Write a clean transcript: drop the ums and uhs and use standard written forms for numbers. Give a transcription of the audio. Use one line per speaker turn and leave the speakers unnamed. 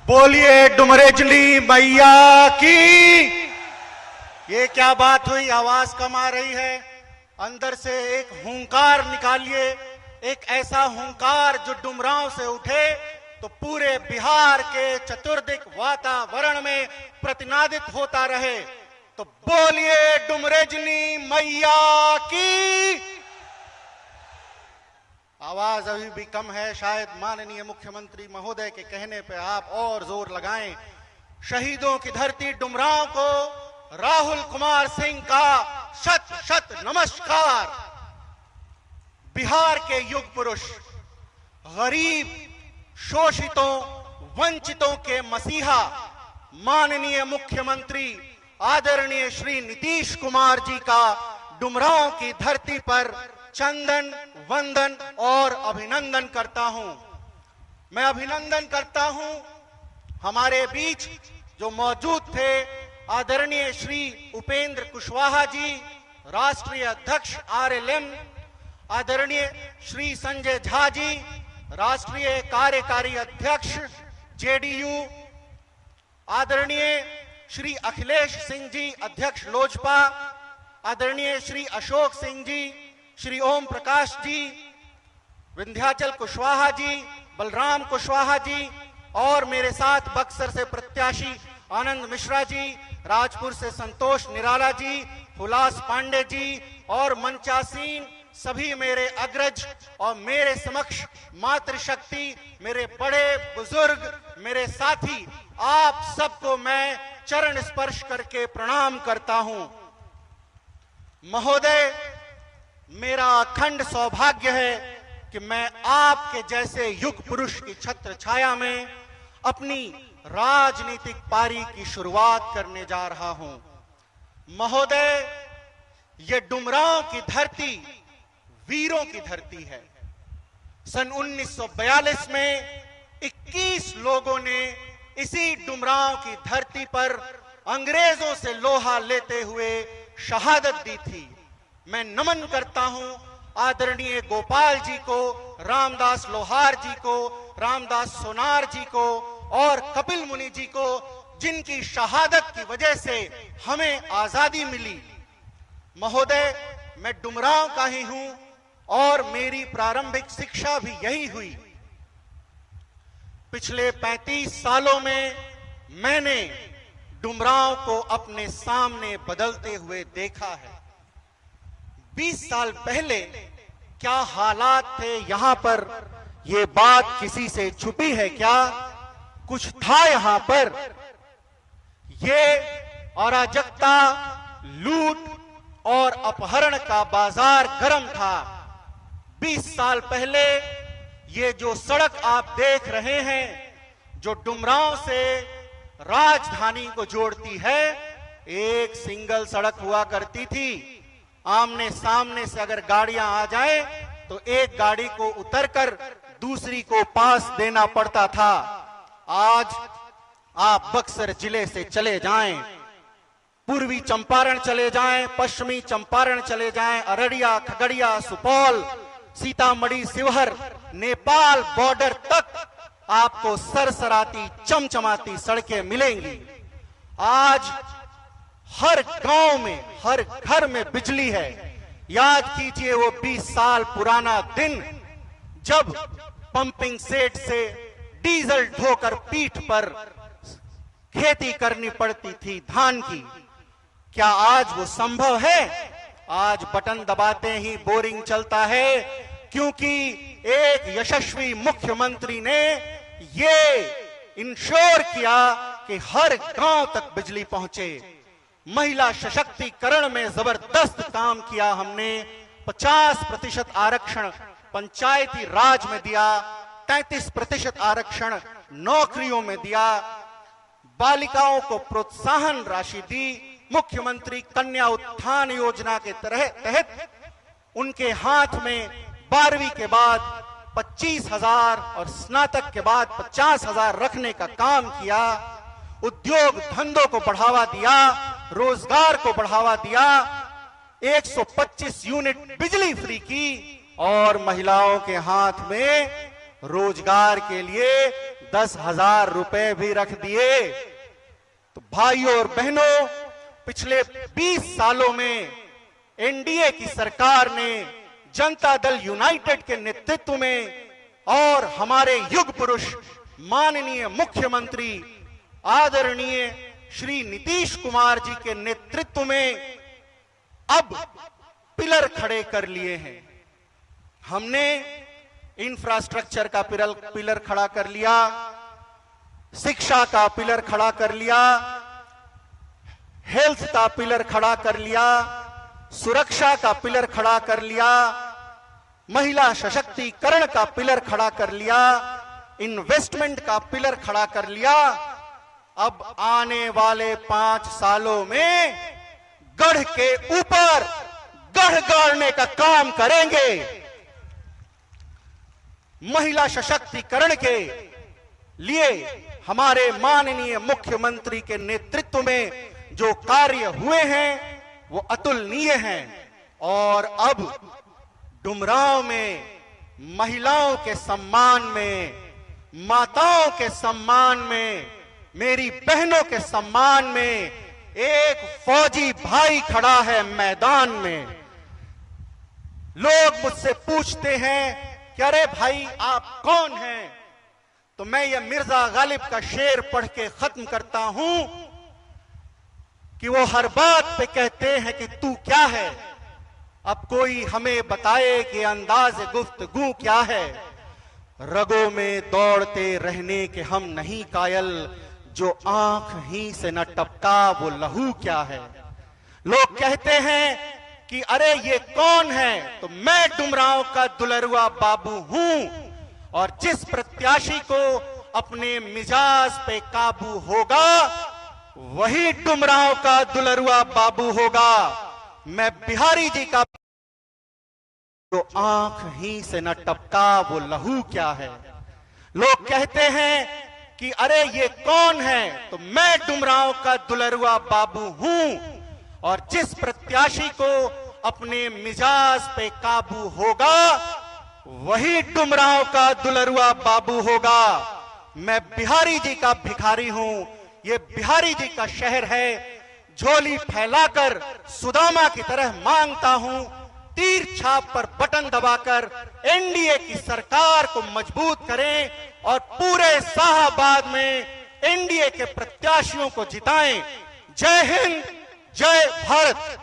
बोलिए डुमरेजनी मैया की। ये क्या बात हुई, आवाज कम आ रही है। अंदर से एक हुंकार निकालिए, एक ऐसा हुंकार जो डुमरांव से उठे तो पूरे बिहार के चतुर्दिक वातावरण में प्रतिनादित होता रहे। तो बोलिए डुमरेजनी मैया की। आवाज अभी भी कम है, शायद माननीय मुख्यमंत्री महोदय के कहने पे आप और जोर लगाएं। शहीदों की धरती डुमरांव को राहुल कुमार सिंह का शत शत नमस्कार। बिहार के युग पुरुष, गरीब, शोषितों, वंचितों के मसीहा माननीय मुख्यमंत्री आदरणीय श्री नीतीश कुमार जी का डुमरांव की धरती पर चंदन वंदन और अभिनंदन करता हूं। मैं अभिनंदन करता हूं हमारे बीच जो मौजूद थे आदरणीय श्री उपेंद्र कुशवाहा जी, राष्ट्रीय अध्यक्ष आरएलएम, आदरणीय श्री संजय झा जी, राष्ट्रीय कार्यकारी अध्यक्ष जेडीयू, आदरणीय श्री अखिलेश सिंह जी, अध्यक्ष लोजपा, आदरणीय श्री अशोक सिंह जी, श्री ओम प्रकाश जी, विंध्याचल कुशवाहा जी, बलराम कुशवाहा जी और मेरे साथ बक्सर से प्रत्याशी आनंद मिश्रा जी, राजपुर से संतोष निराला जी, हुलास पांडे जी और मंचासीन सभी मेरे अग्रज और मेरे समक्ष मातृशक्ति, मेरे बड़े बुजुर्ग, मेरे साथी, आप सबको मैं चरण स्पर्श करके प्रणाम करता हूं। महोदय, मेरा अखंड सौभाग्य है कि मैं आपके जैसे युग पुरुष की छत्र छाया में अपनी राजनीतिक पारी की शुरुआत करने जा रहा हूं। महोदय, ये डुमरांव की धरती वीरों की धरती है। सन 1942 में 21 लोगों ने इसी डुमरांव की धरती पर अंग्रेजों से लोहा लेते हुए शहादत दी थी। मैं नमन करता हूं आदरणीय गोपाल जी को, रामदास लोहार जी को, रामदास सोनार जी को और कपिल मुनि जी को, जिनकी शहादत की वजह से हमें आजादी मिली। महोदय, मैं डुमरांव का ही हूं और मेरी प्रारंभिक शिक्षा भी यही हुई। पिछले 35 सालों में मैंने डुमरांव को अपने सामने बदलते हुए देखा है। 20 साल पहले क्या हालात थे यहां पर, यह बात किसी से छुपी है क्या? कुछ था यहां पर। यह अराजकता, लूट और अपहरण का बाजार गर्म था। 20 साल पहले ये जो सड़क आप देख रहे हैं, जो डुमरांव से राजधानी को जोड़ती है, एक सिंगल सड़क हुआ करती थी। आमने सामने से अगर गाड़ियां आ जाए तो एक गाड़ी को उतरकर दूसरी को पास देना पड़ता था। आज आप बक्सर जिले से चले जाएं, पूर्वी चंपारण चले जाएं, पश्चिमी चंपारण चले जाएं, अररिया, खगड़िया, सुपौल, सीतामढ़ी, शिवहर, नेपाल बॉर्डर तक आपको सरसराती चमचमाती सड़कें मिलेंगी। आज हर गांव में, हर घर में बिजली है। याद कीजिए वो 20 साल पुराना दिन जब पंपिंग सेट से डीजल ढोकर पीठ पर खेती करनी पड़ती थी धान की। क्या आज वो संभव है? आज बटन दबाते ही बोरिंग चलता है, क्योंकि एक यशस्वी मुख्यमंत्री ने ये इंश्योर किया कि हर गांव तक बिजली पहुंचे। महिला सशक्तिकरण में जबरदस्त काम किया हमने। 50% आरक्षण पंचायती राज में दिया, 33% आरक्षण नौकरियों में दिया, बालिकाओं को प्रोत्साहन राशि दी। मुख्यमंत्री कन्या उत्थान योजना के तहत उनके हाथ में 12वीं के बाद 25,000 और स्नातक के बाद 50,000 रखने का काम किया। उद्योग धंधों को बढ़ावा दिया, रोजगार को बढ़ावा दिया, 125 यूनिट बिजली फ्री की और महिलाओं के हाथ में रोजगार के लिए 10,000 रुपए भी रख दिए। तो भाइयों और बहनों, पिछले 20 सालों में एनडीए की सरकार ने जनता दल यूनाइटेड के नेतृत्व में और हमारे युग पुरुष माननीय मुख्यमंत्री आदरणीय श्री नीतीश कुमार जी के नेतृत्व में अब पिलर खड़े कर लिए हैं। हमने इंफ्रास्ट्रक्चर का पिलर खड़ा कर लिया, शिक्षा का पिलर खड़ा कर लिया, हेल्थ का पिलर खड़ा कर लिया, सुरक्षा का पिलर खड़ा कर लिया, महिला सशक्तिकरण का पिलर खड़ा कर लिया, इन्वेस्टमेंट का पिलर खड़ा कर लिया। अब आने वाले 5 सालों में गढ़ के ऊपर गढ़ गाड़ने का काम करेंगे। महिला सशक्तिकरण के लिए हमारे माननीय मुख्यमंत्री के नेतृत्व में जो कार्य हुए हैं वो अतुलनीय हैं। और अब डुमरांव में महिलाओं के सम्मान में, माताओं के सम्मान में, मेरी बहनों के सम्मान में एक फौजी भाई खड़ा है मैदान में। लोग मुझसे पूछते हैं कि अरे भाई आप कौन हैं, तो मैं ये मिर्जा गालिब का शेर पढ़ के खत्म करता हूं कि वो हर बात पे कहते हैं कि तू क्या है। अब कोई हमें बताए कि अंदाज गुफ्तगू क्या है। रगों में दौड़ते रहने के हम नहीं कायल, जो आंख ही से न टपका वो लहू क्या है। लोग कहते हैं कि अरे ये कौन है, तो मैं डुमरांव का दुलरुआ बाबू हूं। और जिस प्रत्याशी को अपने मिजाज पे काबू होगा वही डुमरांव का दुलरुआ बाबू होगा। मैं बिहारी जी का जो आंख ही से न टपका वो लहू क्या है। लोग कहते हैं कि अरे ये कौन है, तो मैं डुमरांव का दुलरुआ बाबू हूं। और जिस प्रत्याशी को अपने मिजाज पे काबू होगा वही डुमरांव का दुलरुआ बाबू होगा। मैं बिहारी जी का भिखारी हूं। ये बिहारी जी का शहर है। झोली फैलाकर सुदामा की तरह मांगता हूं, तीर छाप पर बटन दबाकर एनडीए की सरकार को मजबूत करें और पूरे शाहबाद में एनडीए के प्रत्याशियों को जिताएं। जय हिंद, जय भारत।